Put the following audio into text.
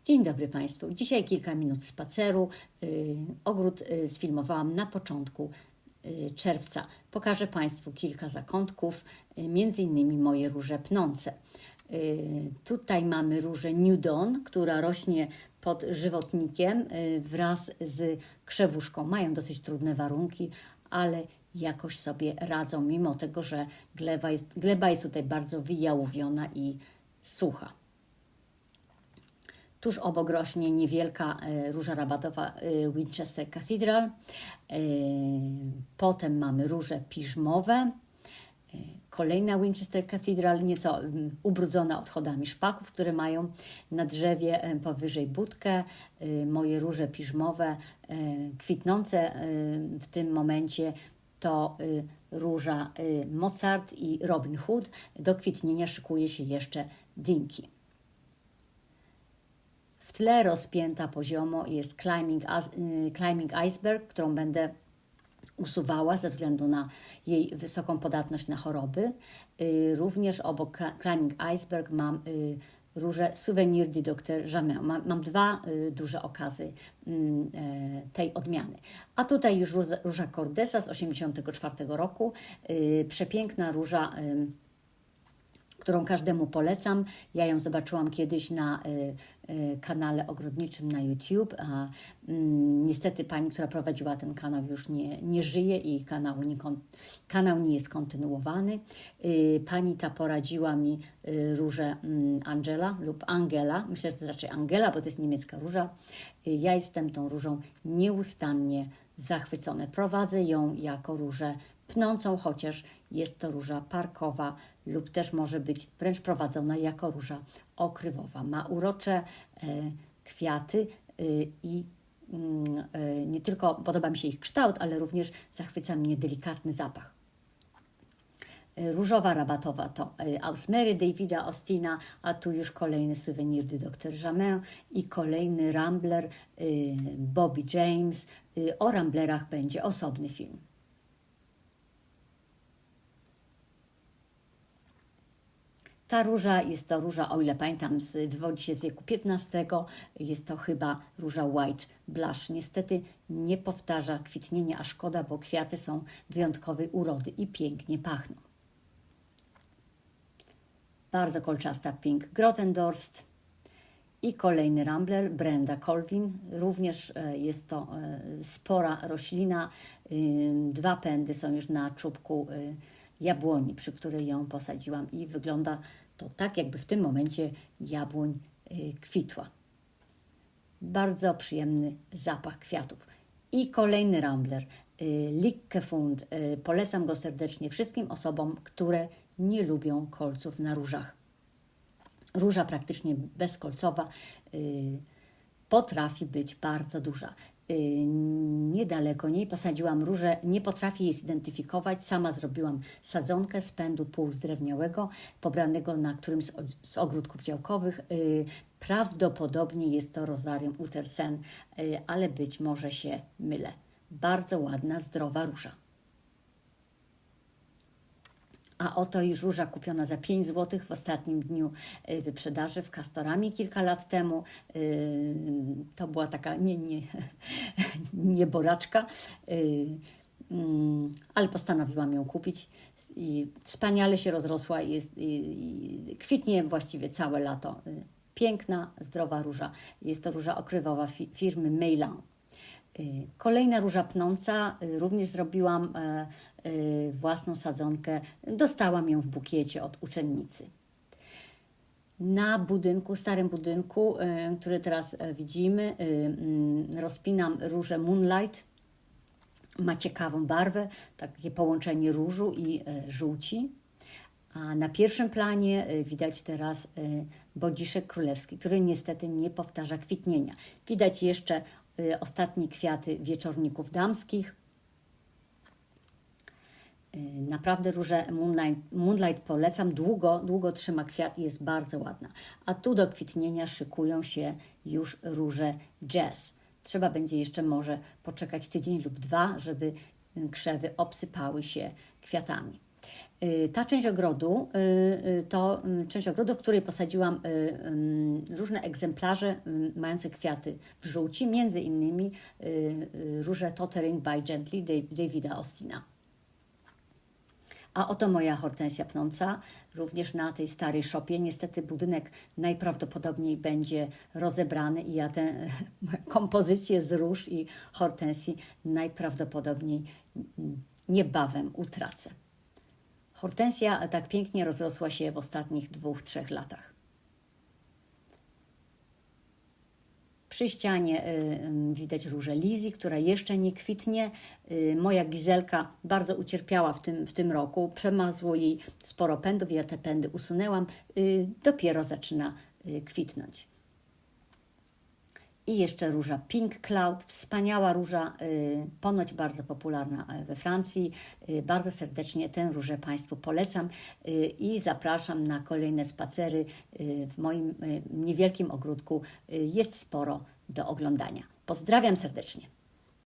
Dzień dobry Państwu. Dzisiaj kilka minut spaceru. Ogród sfilmowałam na początku czerwca. Pokażę Państwu kilka zakątków, między innymi moje róże pnące. Tutaj mamy różę New Dawn, która rośnie pod żywotnikiem wraz z krzewuszką. Mają dosyć trudne warunki, ale jakoś sobie radzą, mimo tego, że gleba jest tutaj bardzo wyjałowiona i sucha. Tuż obok rośnie niewielka róża rabatowa Winchester Cathedral. Potem mamy róże piżmowe. Kolejna Winchester Cathedral, nieco ubrudzona odchodami szpaków, które mają na drzewie powyżej budkę. Moje róże piżmowe kwitnące w tym momencie to róża Mozart i Robin Hood. Do kwitnienia szykuje się jeszcze Dinky. W tle rozpięta poziomo jest Climbing Iceberg, którą będę usuwała ze względu na jej wysoką podatność na choroby. Również obok Climbing Iceberg mam różę Souvenir du Dr. Jamin. Mam dwa duże okazy tej odmiany. A tutaj już róża Cordesa z 1984 roku. Przepiękna róża, którą każdemu polecam. Ja ją zobaczyłam kiedyś na kanale ogrodniczym na YouTube, a niestety pani, która prowadziła ten kanał, już nie żyje i kanał nie jest kontynuowany. Pani ta poradziła mi różę Angela lub Angela. Myślę, że to jest raczej Angela, bo to jest niemiecka róża. Ja jestem tą różą nieustannie zachwycona. Prowadzę ją jako różę pnącą, chociaż jest to róża parkowa lub też może być wręcz prowadzona jako róża okrywowa. Ma urocze kwiaty i nie tylko podoba mi się ich kształt, ale również zachwyca mnie delikatny zapach. Różowa rabatowa to Ausmery Davida Austina, a tu już kolejny Souvenir du Dr. Jamin i kolejny Rambler Bobby James. O Ramblerach będzie osobny film. Ta róża jest to róża, o ile pamiętam, wywodzi się z wieku XV. Jest to chyba róża White Blush. Niestety nie powtarza kwitnienia, a szkoda, bo kwiaty są wyjątkowej urody i pięknie pachną. Bardzo kolczasta Pink Grotendorst i kolejny Rambler Brenda Colvin. Również jest to spora roślina. Dwa pędy są już na czubku jabłoni, przy której ją posadziłam i wygląda to tak, jakby w tym momencie jabłoń kwitła. Bardzo przyjemny zapach kwiatów. I kolejny Rambler, Lickefund. Polecam go serdecznie wszystkim osobom, które nie lubią kolców na różach. Róża praktycznie bezkolcowa potrafi być bardzo duża. Niedaleko niej posadziłam różę, nie potrafię jej zidentyfikować. Sama zrobiłam sadzonkę z pędu półzdrewniałego, pobranego na którymś z ogródków działkowych. Prawdopodobnie jest to Rosarium Utersen, ale być może się mylę. Bardzo ładna, zdrowa róża. A oto już róża kupiona za 5 zł w ostatnim dniu wyprzedaży w Castorami kilka lat temu. To była taka nie boraczka, ale postanowiłam ją kupić i wspaniale się rozrosła. Kwitnie właściwie całe lato. Piękna, zdrowa róża. Jest to róża okrywowa firmy Meylan. Kolejna róża pnąca, również zrobiłam własną sadzonkę, dostałam ją w bukiecie od uczennicy. Na budynku, starym budynku, który teraz widzimy, rozpinam różę Moonlight. Ma ciekawą barwę, takie połączenie różu i żółci. A na pierwszym planie widać teraz bodziszek królewski, który niestety nie powtarza kwitnienia. Widać jeszcze ostatnie kwiaty wieczorników damskich. Naprawdę różę Moonlight polecam. Długo trzyma kwiat i jest bardzo ładna. A tu do kwitnienia szykują się już róże Jazz. Trzeba będzie jeszcze może poczekać tydzień lub dwa, żeby krzewy obsypały się kwiatami. Ta część ogrodu to część ogrodu, w której posadziłam różne egzemplarze mające kwiaty w żółci, między innymi róże Tottering by Gently Davida Austina. A oto moja hortensja pnąca, również na tej starej szopie. Niestety budynek najprawdopodobniej będzie rozebrany i ja tę kompozycję z róż i hortensji najprawdopodobniej niebawem utracę. Hortensja tak pięknie rozrosła się w ostatnich 2-3 latach. Przy ścianie widać różę Lizzie, która jeszcze nie kwitnie. Moja Gizelka bardzo ucierpiała w tym roku. Przemazło jej sporo pędów, ja te pędy usunęłam. Dopiero zaczyna kwitnąć. I jeszcze róża Pink Cloud, wspaniała róża, ponoć bardzo popularna we Francji. Bardzo serdecznie tę różę Państwu polecam i zapraszam na kolejne spacery. W moim niewielkim ogródku jest sporo do oglądania. Pozdrawiam serdecznie.